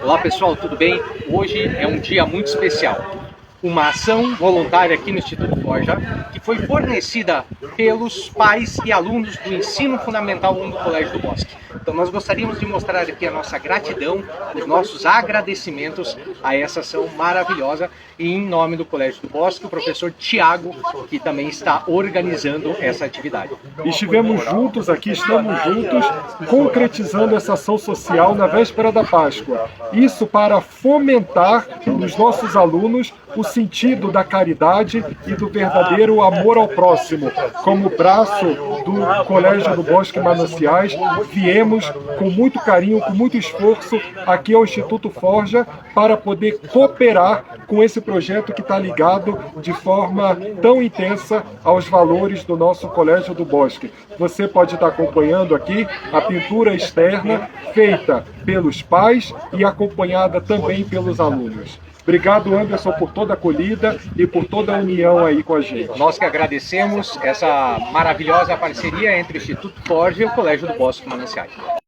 Olá pessoal, tudo bem? Hoje é um dia muito especial. Uma ação voluntária aqui no Instituto Forja, que foi fornecida pelos pais e alunos do Ensino Fundamental 1 do Colégio do Bosque. Então nós gostaríamos de mostrar aqui a nossa gratidão, os nossos agradecimentos a essa ação maravilhosa e em nome do Colégio do Bosque, o professor Tiago, que também está organizando essa atividade. Estamos juntos, concretizando essa ação social na véspera da Páscoa. Isso para fomentar nos nossos alunos o sentido da caridade e do verdadeiro amor ao próximo. Como braço do Colégio do Bosque Mananciais, viemos com muito carinho, com muito esforço aqui ao Instituto Forja para poder cooperar com esse projeto que está ligado de forma tão intensa aos valores do nosso Colégio do Bosque. Você pode estar acompanhando aqui a pintura externa feita pelos pais e acompanhada também pelos alunos. Obrigado, Anderson, por toda a acolhida e por toda a união aí com a gente. Nós que agradecemos essa maravilhosa parceria entre o Instituto Forja e o Colégio do Bosque Mananciais.